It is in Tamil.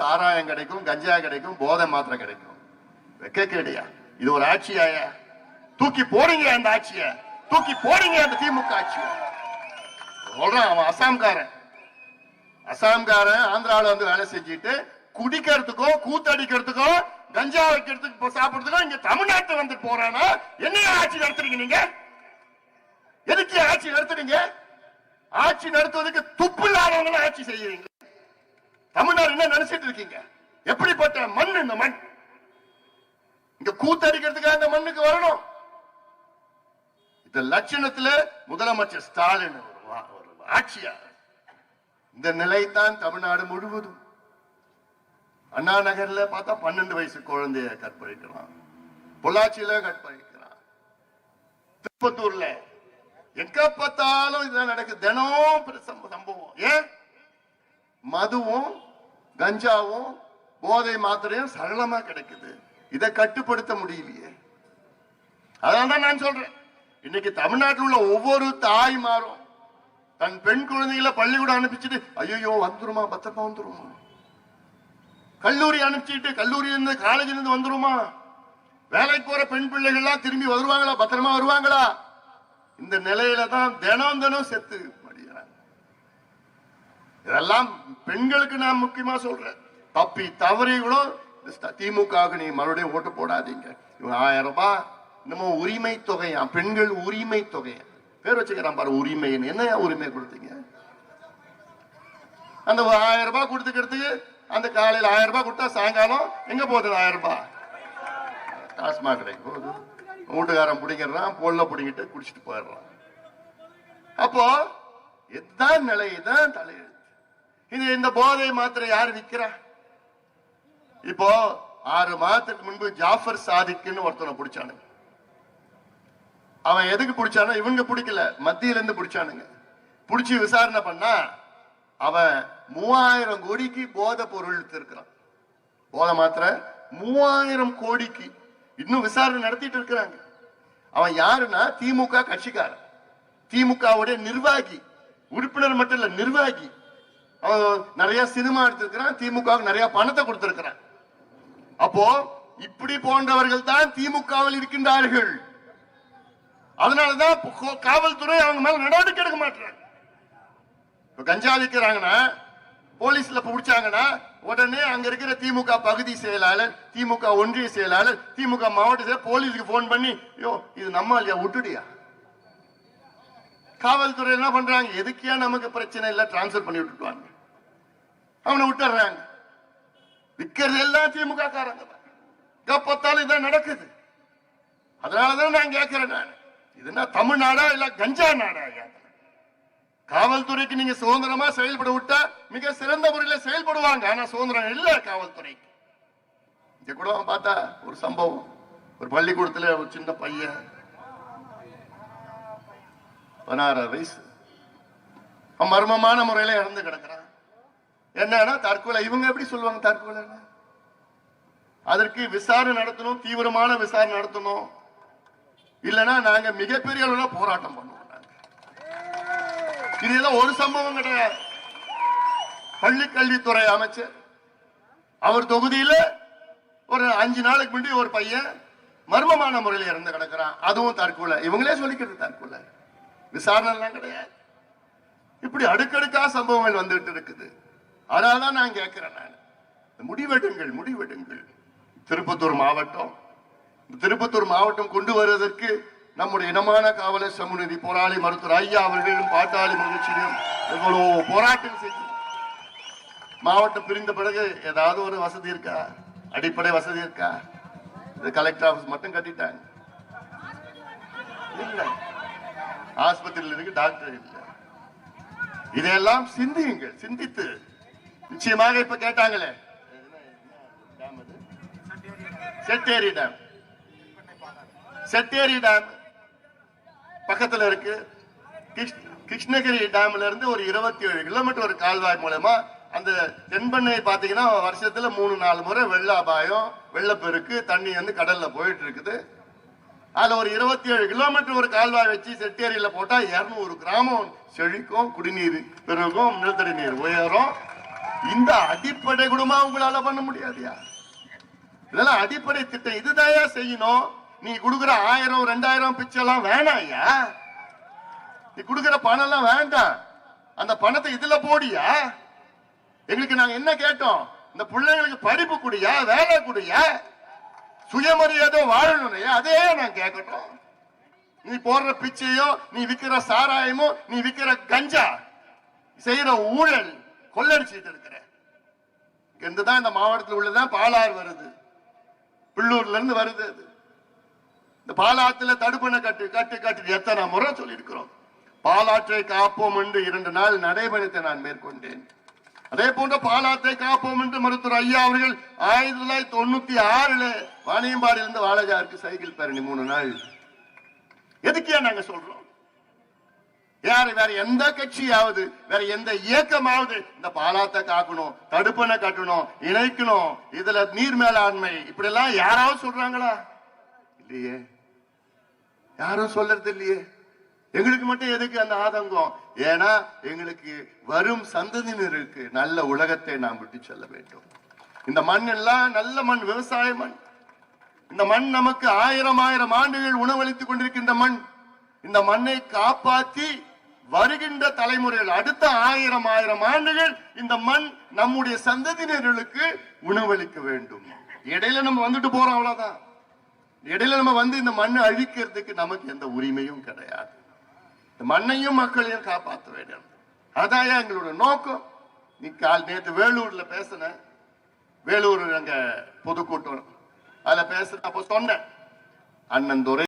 சாராயம் கிடைக்கும், கஞ்சா கிடைக்கும், போதை மாத்திரை கிடைக்கும். வெக்க கேடியா? இது ஒரு ஆட்சியாயா? தூக்கி போடுங்க அந்த ஆட்சிய, தூக்கி போடுங்க அந்த திமுக ஆட்சிய. சொல்றான் அவன் அசாம்காரன் ஆந்திராவில வந்து வேலை செஞ்சுட்டு குடிக்கிறதுக்கோ கூத்தடிக்கிறதுக்கோ கஞ்சா வைக்கிறதுக்கு சாப்பிடுறதுக்கோ இங்க தமிழ்நாட்டை வந்து போறானா? என்ன ஆட்சி நடத்துறீங்க நீங்க? எதுக்கு ஆட்சி நடத்துறீங்க? ஆட்சி நடத்துவதற்கு துப்பு இல்லாதவங்க ஆட்சி செய்யறீங்க. தமிழ்நாடு என்ன நினைச்சிட்டு இருக்கீங்க? எப்படிப்பட்ட மண் இந்த மண்? இங்க கூத்தடிக்கிறதுக்காக அந்த மண்ணுக்கு வரணும். இந்த லட்சணத்துல முதலமைச்சர் ஸ்டாலின் ஒரு ஆட்சியார். இந்த நிலைத்தான் தமிழ்நாடு முழுவதும். அண்ணா நகர்ல பார்த்தா 12 வயசு குழந்தைய கற்பழிக்கலாம், பொள்ளாச்சியில கற்பழிக்கலாம், திருப்பத்தூர்ல எங்க பார்த்தாலும் இதுதான் நடக்குது. தினம் சம்பவம். ஏன்? மதுவும் கஞ்சாவும் போதை மாத்திரையும் சரளமா கிடைக்குது. இதை கட்டுப்படுத்த முடியலையே. அதான் நான் சொல்றேன், இன்னைக்கு தமிழ்நாட்டில் உள்ள ஒவ்வொரு தாய்மாரும் தன் பெண் குழந்தைகளை பள்ளிக்கூடம் அனுப்பிச்சுட்டு ஐயோ வந்துருமா, பத்திரமா வந்துருமா, கல்லூரி அனுப்பிச்சுட்டு கல்லூரியிலிருந்து காலேஜில் இருந்து வந்துருமா, வேலைக்கு போற பெண் பிள்ளைகள்லாம் திரும்பி வருவாங்களா, பத்திரமா வருவாங்களா? இந்த நிலையில தான் தினம் செத்து மடிக்கிறாங்க. இதெல்லாம் பெண்களுக்கு நான் முக்கியமா சொல்றேன். தப்பி தவறி கூட திமுக நீ மறுபடியும் ஓட்டு போடாதீங்க. இவங்க 1000 ரூபாய் இன்னமும் உரிமை தொகையா, பெண்கள் உரிமை தொகையா பேர் வச்சுக்கிறான் பாரு. உரிமை என்ன உரிமை கொடுத்தீங்க? அந்த 1000 ரூபாய் கொடுத்துக்கிறதுக்கு அந்த காலையில் 1000 ரூபாய் கொடுத்தா சாயங்காலம் எங்க போகுது? 1000 ரூபாய் டாஸ்மாக் கடைக்கு போகுது. வீட்டுக்காரன் பிடிக்கிறான், பொருளை பிடிங்கிட்டு குடிச்சிட்டு போயிடுறான். அப்போ இதுதான் நிலை, தான் தலையெழுத்து. இது இந்த போதை மாத்திரை யாரு விற்கிறா? இப்போ 6 மாதத்துக்கு முன்பு ஜாஃபர் சாதிக்குன்னு ஒருத்தனை பிடிச்சானுங்க. அவன் எதுக்கு பிடிச்சானோ, இவங்க பிடிக்கல, மத்தியில இருந்து பிடிச்சானுங்க. பிடிச்சி விசாரணை பண்ணா அவன் 3000 கோடிக்கு போதை பொருள் இருக்கிறான். போதை மாத்திரை 3000 கோடிக்கு இன்னும் விசாரணை நடத்திட்டு இருக்கிறாங்க. அவன் யாருன்னா திமுக கட்சிக்காரன், திமுகவுடைய நிர்வாகி, உறுப்பினர் மட்டும் இல்ல நிர்வாகி. அவன் நிறைய சினிமா எடுத்திருக்கிறான், திமுக நிறைய பணத்தை கொடுத்திருக்கிறான். அப்போ இப்படி போன்றவர்கள் தான் திமுகவில் இருக்கின்றார்கள். அதனாலதான் காவல்துறை அவங்க மேல நடவடிக்கை எடுக்க மாட்டாங்க. கஞ்சா விற்கிறாங்கன்னா போலீஸ்ல பிடிச்சாங்கன்னா உடனே அங்க இருக்கிற திமுக பகுதி செயலாளர், திமுக ஒன்றிய செயலாளர், திமுக மாவட்ட செயலாளர் போலீஸுக்கு போன் பண்ணி இது நம்ம இல்லையா விட்டுடியா. காவல்துறை என்ன பண்றாங்க? எதுக்கியா நமக்கு பிரச்சனை இல்ல, டிரான்ஸ்பர் பண்ணி விட்டுடுவாங்க, அவனை விட்டுறாங்க. விற்கிறது எல்லாம் திமுக காரங்க. பார்த்தாலும் இதான் நடக்குது. அதனாலதான் நான் கேட்கிறேன், நான் இதுனா தமிழ்நாடா இல்ல கஞ்சா நாடா? காவல்துறைக்கு நீங்க சுதந்திரமா செயல்பட விட்டா மிக சிறந்த முறையில் செயல்படுவாங்க. ஆனா சுதந்திரம் இல்ல காவல்துறைக்கு. இங்க கூட பார்த்தா ஒரு சம்பவம், ஒரு பள்ளிக்கூடத்துல ஒரு சின்ன பையன் 16 வயசு மர்மமான முறையில இறந்து கிடக்கிறான். என்னன்னா தற்கொலை. இவங்க எப்படி சொல்லுவாங்க தற்கொலை? அதற்கு விசாரணை நடத்தணும், தீவிரமான விசாரணை நடத்தணும். இல்லைன்னா நாங்க மிகப்பெரிய அளவுல போராட்டம் பண்ணுவோம். இதெல்லாம் ஒரு சம்பவம் கிடையாது. பள்ளி கல்வித்துறை அமைச்சர் அவர் தொகுதியில ஒரு 5 நாளுக்கு முன்னாடி ஒரு பையன் மர்மமான முறையில் இறந்து கிடக்கிறான். அதுவும் தற்கொலை. இவங்களே சொல்லிக்கிறது தற்கொலை. விசாரணை எல்லாம் கிடையாது. இப்படி அடுக்கடுக்கா சம்பவங்கள் வந்துட்டு இருக்குது. அதனாலதான் நான் கேட்கிறேன், நான் முடிவெடுங்கள். திருப்பத்தூர் மாவட்டம் கொண்டு வருவதற்கு நம்முடைய இனமான காவலர் சமூகநீதி போராளி மருத்துவர் ஐயா அவர்களும் பாட்டாளி மகிழ்ச்சியும் எவ்வளவு போராட்டம் செய்து மாவட்டம் பிரிந்த பிறகு ஏதாவது ஒரு வசதி இருக்கா? அடிப்படை வசதி இருக்கா? கலெக்டர் ஆபீஸ் மட்டும் கட்டிட்டாங்க. இல்ல, ஆஸ்பத்திரியில் இருக்கு டாக்டர் இல்ல. இதையெல்லாம் சிந்தித்து நிச்சயமாக இப்ப கேட்டாங்களே செட்டேரி டேம் பக்கத்துல இருக்கு. கிருஷ்ணகிரி டேம்ல இருந்து ஒரு 27 கிலோமீட்டர் ஒரு கால்வாய் மூலமா அந்த தென்பண்ணை பாத்தீங்கன்னா வருஷத்துல 3-4 முறை வெள்ள அபாயம், வெள்ளப்பெருக்கு, தண்ணி வந்து கடல்ல போயிட்டு இருக்குது. அதுல ஒரு 27 கிலோமீட்டர் ஒரு கால்வாய் வச்சு செட்டேரியில போட்டா 200 கிராமம் செழிக்கும், குடிநீர் பெருகும், நிலத்தடி நீர் உயரும். இந்த அடிப்படை குடும்பமா உங்களால பண்ண முடியாதுயா. இதெல்லாம் அடிப்படை திட்டம். இதுதாயா செய்யணும். நீ கொடுக்குற 1000 2000 பிச்சைலாம் வேணாயா. நீ கொடுக்குற பணம் எல்லாம் வேண்டாம். அந்த பணத்தை இதுல போடியா. எங்களுக்கு நாங்க என்ன கேட்டோம்? இந்த பிள்ளைங்களுக்கு படிப்பு குடியா, வேலை குடியா, சுயமரியாதை வாழணும். அதே நான் கேட்கட்டும். நீ போடுற பிச்சையோ, நீ விக்கிற சாராயமோ, நீ விக்கிற கஞ்சா, செய்யற ஊழல், கொள்ளடிச்சிட்டு இருக்கிற இங்கதான் இந்த மாவட்டத்தில் உள்ளதான் பாலாறு வருது, பிள்ளூர்ல இருந்து வருது. அது இந்த பாலாற்றுல தடுப்பணை கட்டு கட்டு கட்டு எத்தனை முறை சொல்லி இருக்கிறோம். பாலாற்றை காப்போம் என்று 2 நாள் நடைபயணத்தை நான் மேற்கொண்டேன். அதே போன்ற பாலாற்றை காப்போம் என்று மருத்துவர் ஐயா அவர்கள் 1996 வாணியம்பாடியிலிருந்து வாழஜாருக்கு சைக்கிள் பேரணி 3 நாள். எதுக்கே நாங்க சொல்றோம்? யாரு வேற எந்த கட்சியாவது, வேற எந்த இயக்கமாவது இந்த பாலாத்தை காக்கணும், தடுப்பணை கட்டணும், இணைக்கணும், இதுல நீர் மேலாண்மை இப்படி எல்லாம் யாராவது சொல்றாங்களா? இல்லையே, யாரும் சொல்றது இல்லையே. எங்களுக்கு மட்டும் எதுக்கு அந்த ஆதங்கம்? ஏன்னா எங்களுக்கு வரும் சந்ததியினருக்கு நல்ல உலகத்தை நாம் விட்டு செல்ல வேண்டும். இந்த மண் எல்லாம் நல்ல மண், விவசாய மண். இந்த மண் நமக்கு 1000 ஆண்டுகள் உணவளித்துக் கொண்டிருக்கின்ற மண். இந்த மண்ணை காப்பாற்றி வருகின்ற தலைமுறைகள் அடுத்த 1000 ஆண்டுகள் இந்த மண் நம்முடைய சந்ததியினர்களுக்கு உணவளிக்க வேண்டும். இடையில நம்ம வந்துட்டு போறோம், அவ்வளவுதான். இடையில நம்ம வந்து இந்த மண்ணை அழிக்கிறதுக்கு நமக்கு எந்த உரிமையும் கிடையாது. இந்த மண்ணையும் மக்களையும் காப்பாற்ற வேண்டும். அதான் எங்களோட நோக்கம். நீ நேற்று வேலூர்ல பேசின, வேலூர் அங்க பொதுக்கூட்டம், அதுல பேசுற அப்ப சொன்ன அண்ணன் துரை